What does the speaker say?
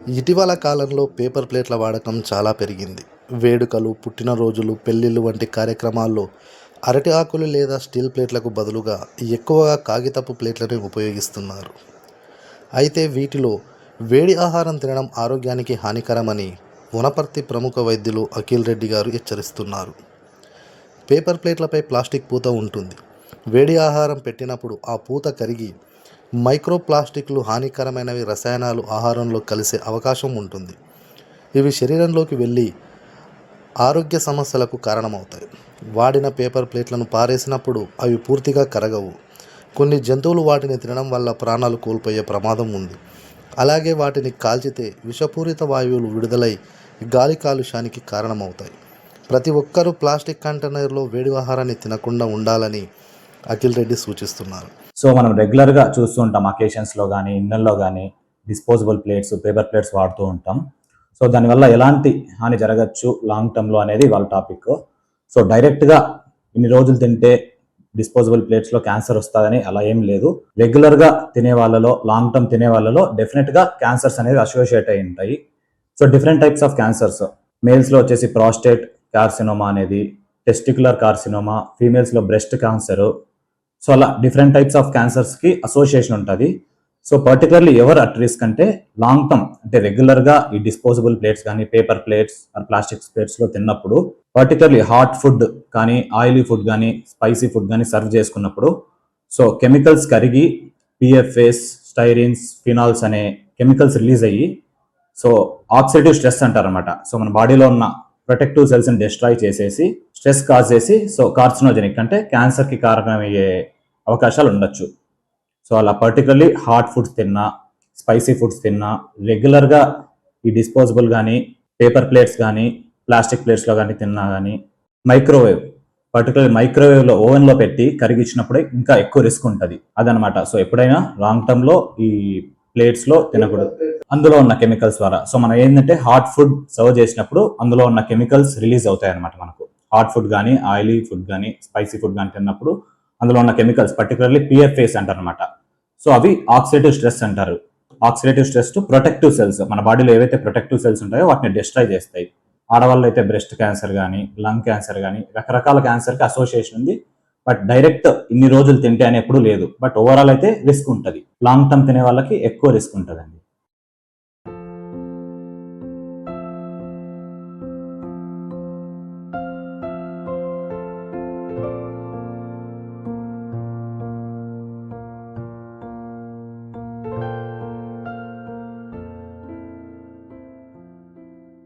ఇటీవల కాలంలో పేపర్ ప్లేట్ల వాడకం చాలా పెరిగింది. వేడుకలు, పుట్టినరోజులు, పెళ్లిళ్ళు వంటి కార్యక్రమాల్లో అరటి ఆకులు లేదా స్టీల్ ప్లేట్లకు బదులుగా ఎక్కువగా కాగితపు ప్లేట్లని ఉపయోగిస్తున్నారు. అయితే వీటిలో వేడి ఆహారం తినడం ఆరోగ్యానికి హానికరమని వనపర్తి ప్రముఖ వైద్యులు అఖిల్ రెడ్డి గారు హెచ్చరిస్తున్నారు. పేపర్ ప్లేట్లపై ప్లాస్టిక్ పూత ఉంటుంది. వేడి ఆహారం పెట్టినప్పుడు ఆ పూత కరిగి మైక్రో ప్లాస్టిక్లు హానికరమైనవి రసాయనాలు ఆహారంలో కలిసే అవకాశం ఉంటుంది. ఇవి శరీరంలోకి వెళ్ళి ఆరోగ్య సమస్యలకు కారణమవుతాయి. వాడిన పేపర్ ప్లేట్లను పారేసినప్పుడు అవి పూర్తిగా కరగవు. కొన్ని జంతువులు వాటిని తినడం వల్ల ప్రాణాలు కోల్పోయే ప్రమాదం ఉంది. అలాగే వాటిని కాల్చితే విషపూరిత వాయువులు విడుదలై గాలి కాలుష్యానికి కారణమవుతాయి. ప్రతి ఒక్కరూ ప్లాస్టిక్ కంటైనర్లో వేడి ఆహారాన్ని తినకుండా ఉండాలని అఖిల్ రెడ్డి సూచిస్తున్నారు. సో మనం రెగ్యులర్గా చూస్తూ ఉంటాం, అకేషన్స్లో కానీ ఇళ్ళల్లో కానీ డిస్పోజబుల్ ప్లేట్స్, పేపర్ ప్లేట్స్ వాడుతూ ఉంటాం. సో దానివల్ల ఎలాంటి హాని జరగచ్చు లాంగ్ టర్మ్లో అనేది వాళ్ళ టాపిక్. సో డైరెక్ట్గా ఇన్ని రోజులు తింటే డిస్పోజబుల్ ప్లేట్స్లో క్యాన్సర్ వస్తుందని అలా ఏం లేదు. రెగ్యులర్గా తినే వాళ్ళలో, లాంగ్ టర్మ్ తినే వాళ్ళలో డెఫినెట్గా క్యాన్సర్స్ అనేవి అసోసియేట్ అయి ఉంటాయి. So different types of cancers, మేల్స్లో వచ్చేసి ప్రాస్టేట్ కార్సినోమా అనేది, టెస్టికులర్ కార్సినోమా, ఫీమేల్స్లో బ్రెస్ట్ క్యాన్సర్. సో అలా డిఫరెంట్ టైప్స్ ఆఫ్ క్యాన్సర్స్కి అసోసియేషన్ ఉంటుంది. సో పర్టికులర్లీ ఎవరు అట్ రిస్క్ అంటే లాంగ్ టర్మ్, అంటే రెగ్యులర్గా ఈ డిస్పోజబుల్ ప్లేట్స్ కానీ పేపర్ ప్లేట్స్ ఆర్ ప్లాస్టిక్ ప్లేట్స్లో తిన్నప్పుడు, పర్టికులర్లీ హాట్ ఫుడ్ కానీ ఆయిలీ ఫుడ్ కానీ స్పైసీ ఫుడ్ కానీ సర్వ్ చేసుకున్నప్పుడు సో కెమికల్స్ కరిగి పిఎఫ్ఎస్, స్టైరిన్స్, ఫినాల్స్ అనే కెమికల్స్ రిలీజ్ అయ్యి సో ఆక్సిడేటివ్ స్ట్రెస్ అంటారనమాట. సో మన బాడీలో ఉన్న ప్రొటెక్టివ్ సెల్స్ని డిస్ట్రాయ్ చేసేసి స్ట్రెస్ కాజ్ చేసి సో కార్సినోజెనిక్ అంటే క్యాన్సర్కి కారణమయ్యే అవకాశాలు ఉండొచ్చు. సో అలా పర్టికులర్లీ హాట్ ఫుడ్స్ తిన్నా, స్పైసీ ఫుడ్స్ తిన్నా, రెగ్యులర్గా ఈ డిస్పోజబుల్ కానీ పేపర్ ప్లేట్స్ కానీ ప్లాస్టిక్ ప్లేట్స్లో కానీ తిన్నా కానీ మైక్రోవేవ్, పర్టికులర్ మైక్రోవేవ్లో ఓవెన్లో పెట్టి కరిగించినప్పుడే ఇంకా ఎక్కువ రిస్క్ ఉంటుంది అదనమాట. సో ఎప్పుడైనా లాంగ్ టర్మ్లో ఈ ప్లేట్స్లో తినకూడదు, అందులో ఉన్న కెమికల్స్ ద్వారా. సో మనం ఏంటంటే హాట్ ఫుడ్ సర్వ్ చేసినప్పుడు అందులో ఉన్న కెమికల్స్ రిలీజ్ అవుతాయి అనమాట. మనకు హాట్ ఫుడ్ కానీ ఆయిలీ ఫుడ్ కానీ స్పైసీ ఫుడ్ కానీ తిన్నప్పుడు అందులో ఉన్న కెమికల్స్ పర్టికులర్లీ పిఎఫ్ఏస్ అంటారు అనమాట. సో అవి ఆక్సిడేటివ్ స్ట్రెస్ అంటారు. Oxidative stress to protective cells, మన బాడీలో ఏవైతే ప్రొటెక్టివ్ సెల్స్ ఉంటాయో వాటిని డిస్ట్రాయ్ చేస్తాయి. ఆడవాళ్ళు అయితే బ్రెస్ట్ క్యాన్సర్ కానీ లంగ్ క్యాన్సర్ కానీ రకరకాల క్యాన్సర్కి అసోసియేషన్ ఉంది. బట్ డైరెక్ట్ ఇన్ని రోజులు తింటే అని ఎప్పుడు లేదు. బట్ ఓవరాల్ అయితే రిస్క్ ఉంటుంది. లాంగ్ టర్మ్ తినే వాళ్ళకి ఎక్కువ రిస్క్ ఉంటుందండి.